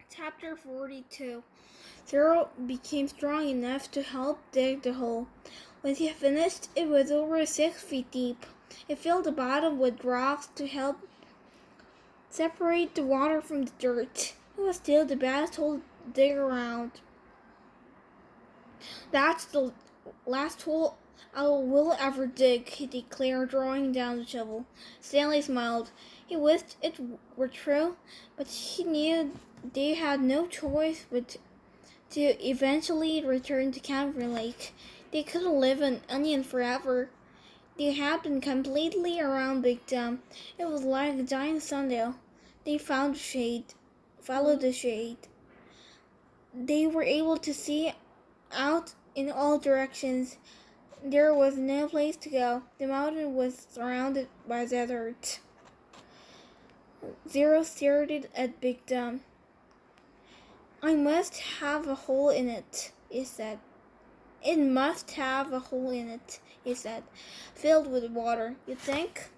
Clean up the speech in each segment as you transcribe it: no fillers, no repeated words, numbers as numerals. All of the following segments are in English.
Chapter 42. Zero became strong enough to help dig the hole. When he finished, it was over 6 feet deep. It filled the bottom with rocks to help separate the water from the dirt. It was still the best hole to dig around. That's the last hole I will ever dig, he declared, drawing down the shovel. Stanley smiled. He wished it were true, but he knew they had no choice but to eventually return to Calvary Lake. They couldn't live on onion forever. They had been completely around Big Dam. It was like a giant sundial. They followed the shade. They were able to see out in all directions. There was no place to go. The mountain was surrounded by desert. Zero stared at Big Dam. I must have a hole in it, he said. It must have a hole in it, he said, filled with water. You think?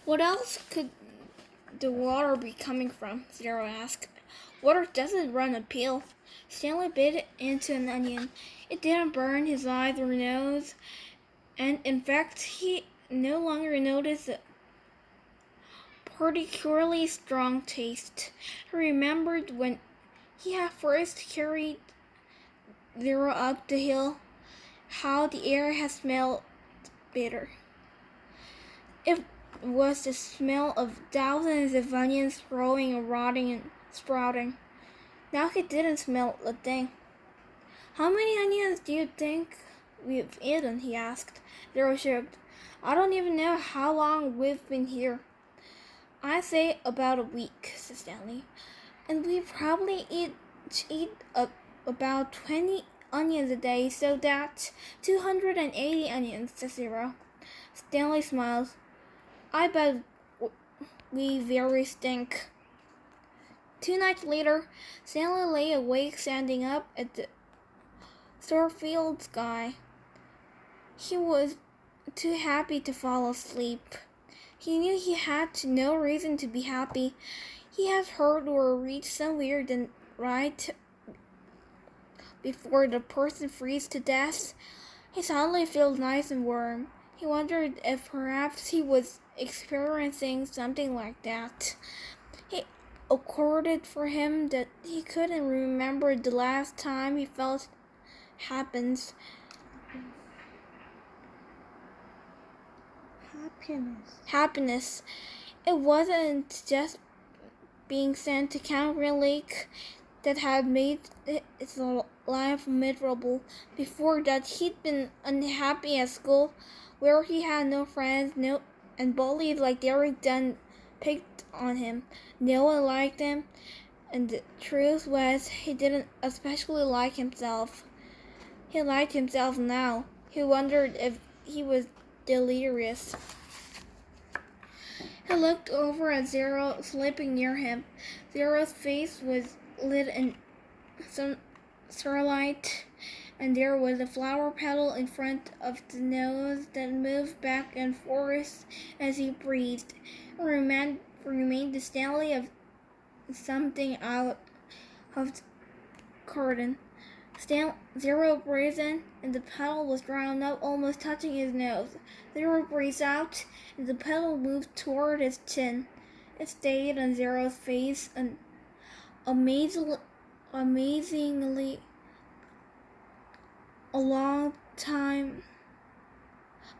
What else could the water be coming from? Zero asked. Water doesn't run uphill. Stanley bit into an onion. It didn't burn his eyes or nose, and in fact, he no longer noticed a particularly strong taste. He remembered when he had first carried Zero up the hill, how the air had smelled bitter. It was the smell of thousands of onions growing and rotting and sprouting. Now he didn't smell a thing. How many onions do you think we've eaten? He asked. Zero shrugged. I don't even know how long we've been here. I say about a week, said Stanley. And we probably eat about 20 onions a day, so that's 280 onions, said Zero. Stanley smiled. I bet we very stink. 2 nights later, Stanley lay awake standing up at the starfield sky. He was too happy to fall asleep. He knew he had no reason to be happy. He had heard or read somewhere that right before the person freezes to death, he suddenly felt nice and warm. He wondered if perhaps he was experiencing something like that. It occurred for him that he couldn't remember the last time he felt happiness. It wasn't just being sent to Calvary Lake that had made his life miserable. Before that, he'd been unhappy at school, where he had no friends, and bullies like Derek Dunn picked on him. No one liked him, and the truth was he didn't especially like himself. He liked himself now. He wondered if he was delirious. He looked over at Zero sleeping near him. Zero's face was lit in some starlight, and there was a flower petal in front of the nose that moved back and forth as he breathed. It reminded Stanley of something out of the curtain. Zero breathed in, and the petal was drawn up, almost touching his nose. Zero breathed out, and the petal moved toward his chin. It stayed on Zero's face an amazingly a long time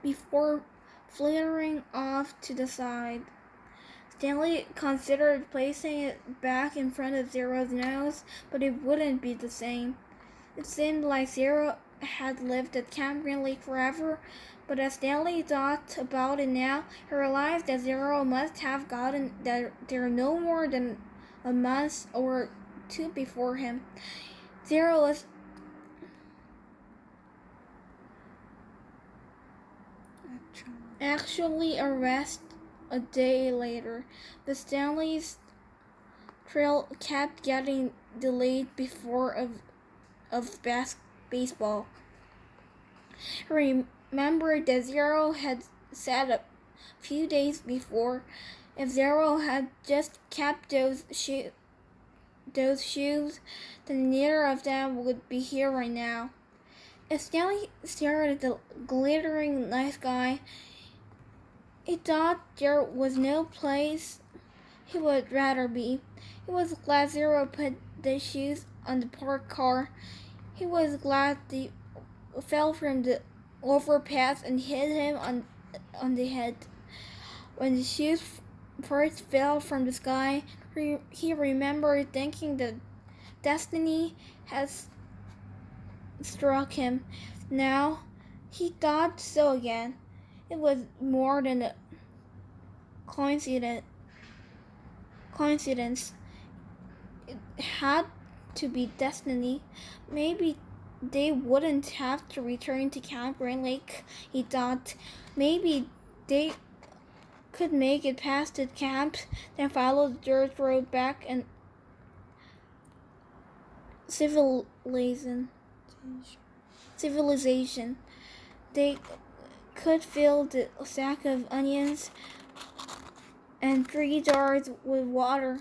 before flittering off to the side. Stanley considered placing it back in front of Zero's nose, but it wouldn't be the same. It seemed like Zero had lived at Calvary Lake forever, but as Stanley thought about it now, he realized that Zero must have gotten there no more than a month or 2 before him. Zero was actually arrested a day later, but Stanley's trail kept getting delayed before of baseball. He remembered that Zero had said a few days before If Zero had just kept those shoes, then neither of them would be here right now. As Stanley stared at the glittering night sky, he thought there was no place he would rather be. He was glad Zero put the shoes on the parked car. He was glad they fell from the overpass and hit him on the head. When the shoes first fell from the sky, he remembered thinking that destiny has struck him. Now he thought so again. It was more than a coincidence. It had to be destiny. Maybe they wouldn't have to return to Camp Grand Lake, he thought. Maybe they could make it past the camp, then follow the dirt road back and civilization. They could fill the sack of onions and 3 jars with water,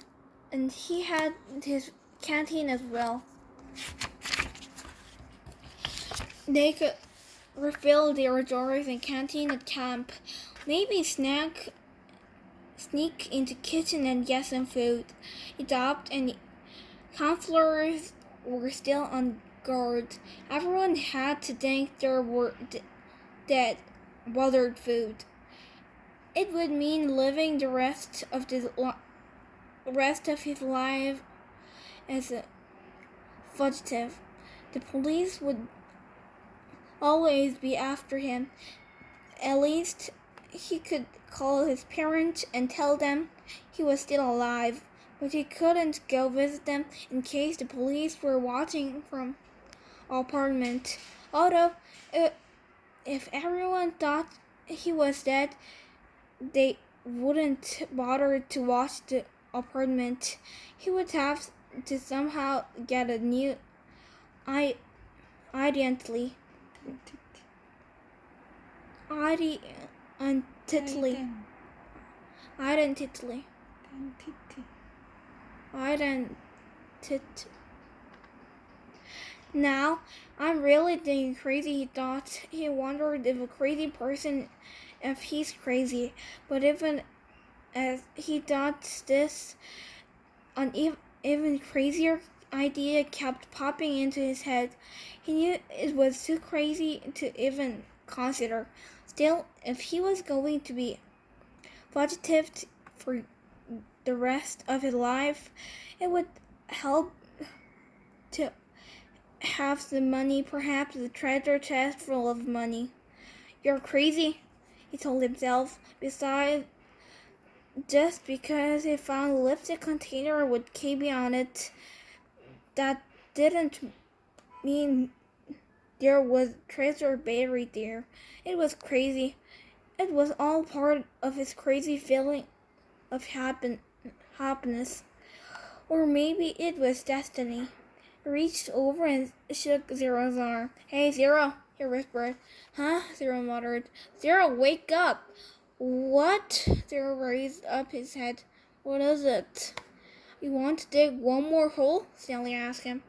and he had his canteen as well. They could refill their jars and canteen at camp. Maybe sneak into kitchen and get some food. He stopped, and counselors were still on guard. Everyone had to think there were dead, bothered food. It would mean living the rest of his life as a fugitive. The police would always be after him. At least he could call his parents and tell them he was still alive, but he couldn't go visit them in case the police were watching from apartment. Although, if everyone thought he was dead, they wouldn't bother to watch the apartment. He would have to somehow get a new identity. Now, I'm really thinking crazy, he thought. He wondered if he's crazy. But even as he thought this, an even crazier idea kept popping into his head. He knew it was too crazy to even consider. Still, if he was going to be fugitive for the rest of his life, it would help to have some money, perhaps a treasure chest full of money. You're crazy, he told himself. Besides, just because he found a lipstick container with KB on it, that didn't mean there was treasure buried there. It was crazy. It was all part of his crazy feeling of happiness. Or maybe it was destiny. He reached over and shook Zero's arm. Hey, Zero, he whispered. Huh? Zero muttered. Zero, wake up! What? Zero raised up his head. What is it? You want to dig one more hole? Stanley asked him.